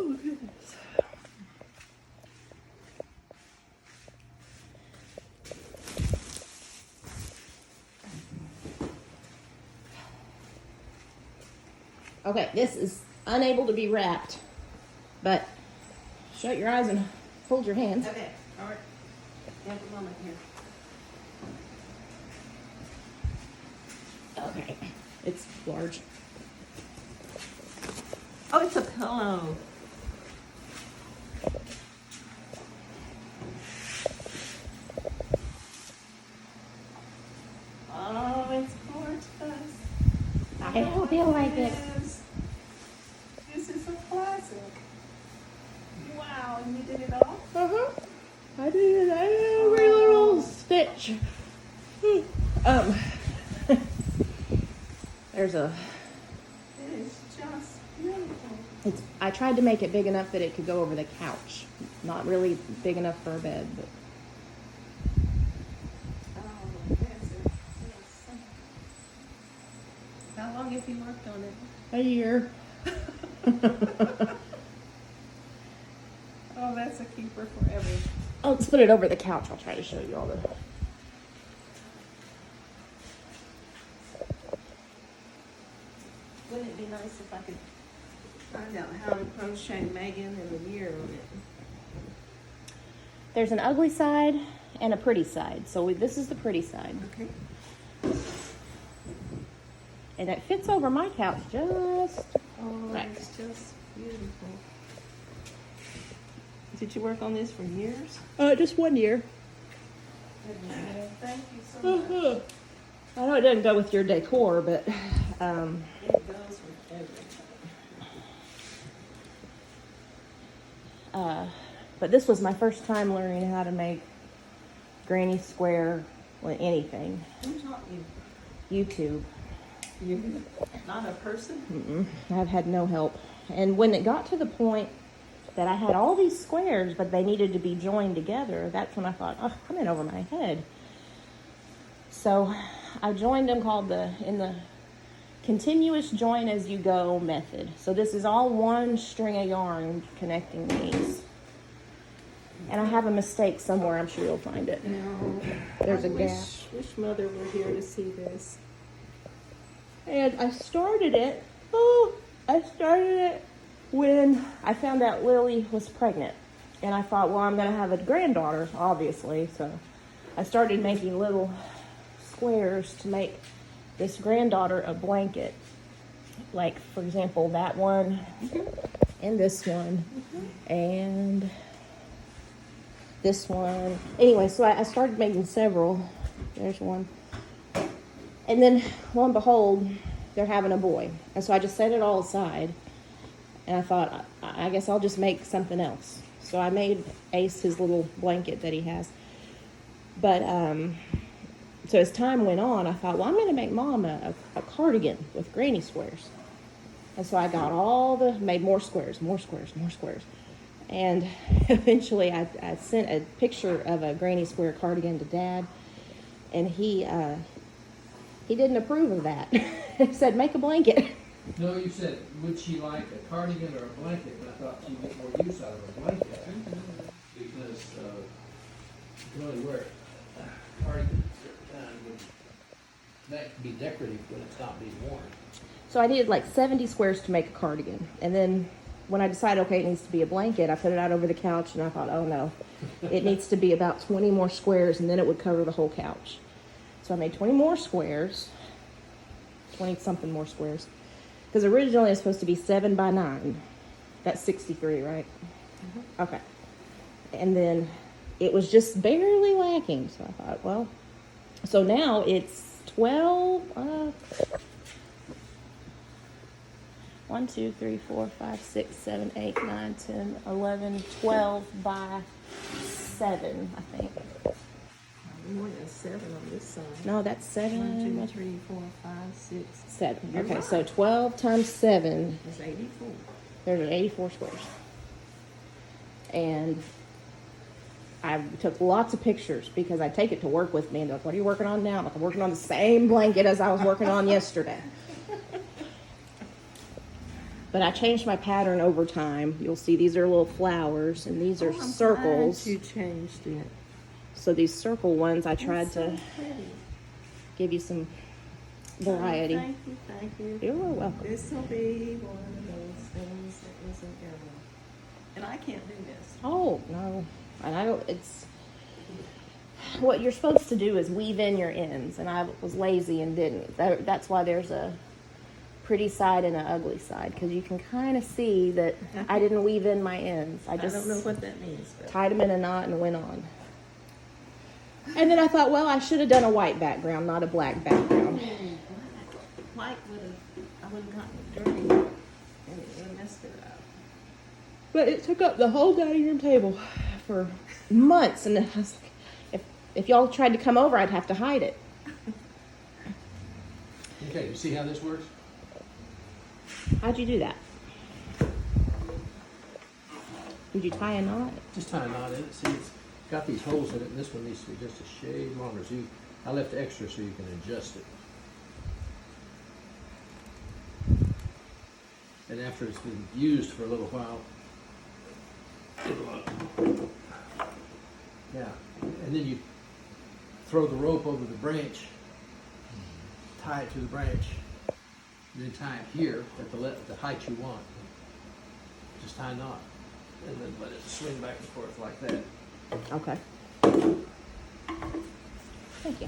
Oh, goodness. Okay, this is unable to be wrapped, but shut your eyes and hold your hands. Okay, all right. Have a moment here. Okay, it's large. Oh, it's a pillow. Oh, it's gorgeous. I hope you like it. This is a classic. Wow, and you did it all? Uh-huh. I did every little stitch. There's a... It is just beautiful. I tried to make it big enough that it could go over the couch. Not really big enough for a bed, but... Oh, this is so... How long have you worked on it? A year. Oh, that's a keeper forever. Oh, let's put it over the couch. I'll try to show you all the... Wouldn't it be nice if I could find out how to crochet Megan and a year on it? There's an ugly side and a pretty side. So this is the pretty side. Okay. And it fits over my couch just... Oh, right. it's just beautiful. Did you work on this for years? Just 1 year. Thank you so much. I know it doesn't go with your decor, but... It goes with everything. But this was my first time learning how to make granny square with anything. Who taught you? YouTube. You're not a person? I've had no help. And when it got to the point that I had all these squares, but they needed to be joined together, that's when I thought, oh, I'm in over my head. So I joined them in the continuous join as you go method. So this is all one string of yarn connecting these. And I have a mistake somewhere. I'm sure you'll find it. No. There's a I gap. wish Mother were here to see this. And I started it when I found out Lily was pregnant. And I thought, well, I'm going to have a granddaughter, obviously. So I started making little squares to make this granddaughter a blanket. Like, for example, that one and this one and this one. Anyway, so I started making several. There's one. And then, lo and behold, they're having a boy. And so I just set it all aside. And I thought, I guess I'll just make something else. So I made Ace his little blanket that he has. But, so as time went on, I thought, well, I'm going to make Mom a cardigan with granny squares. And so I got made more squares. And eventually I sent a picture of a granny square cardigan to Dad. And he didn't approve of that. He said, make a blanket. No, you said, would she like a cardigan or a blanket? And I thought she'd get more use out of a blanket. Because really wear a cardigan that can be decorative when it's not being worn. So I needed like 70 squares to make a cardigan. And then when I decided, okay, it needs to be a blanket, I put it out over the couch and I thought, oh no, it needs to be about 20 more squares and then it would cover the whole couch. So I made 20 more squares, 20 something more squares. Because originally it's supposed to be 7 by 9. That's 63, right? Mm-hmm. Okay. And then it was just barely lacking. So I thought, well, so now it's 12, 1, 2, 3, 4, 5, 6, 7, 8, 9, 10, 11, 12 by 7, I think. More than 7 on this side. No, that's 7. 1, 2, 3, 4, 5, 6. 7. You're Okay, right. so 12 times 7. That's 84. There's 84 squares. And I took lots of pictures because I take it to work with me and they're like, what are you working on now? I'm like, I'm working on the same blanket as I was working on yesterday. But I changed my pattern over time. You'll see these are little flowers and these are Oh, I'm circles. glad you changed it. So these circle ones, I tried It's so to pretty. give you some variety. Thank you, thank you. You're welcome. This will be one of those things that isn't ever. And I can't do this. Oh, no. And I don't, it's, what you're supposed to do is weave in your ends. And I was lazy and didn't. That's why there's a pretty side and an ugly side. Because you can kind of see that I didn't weave in my ends. I I just don't know what that means, but. tied them in a knot and went on. And then I thought, well, I should have done a white background, not a black background. White would have, I would have gotten it dirty and it would have messed it up. But it took up the whole dining room table for months. And I was like, if y'all tried to come over, I'd have to hide it. Okay, you see how this works? How'd you do that? Did you tie a knot? Just tie a knot in it. See, it's got these holes in it, and this one needs to be just a shade longer. So I left extra so you can adjust it. And after it's been used for a little while, it'll, yeah. And then you throw the rope over the branch, tie it to the branch, and then tie it here at the height you want. Just tie a knot, and then let it swing back and forth like that. Okay. Thank you.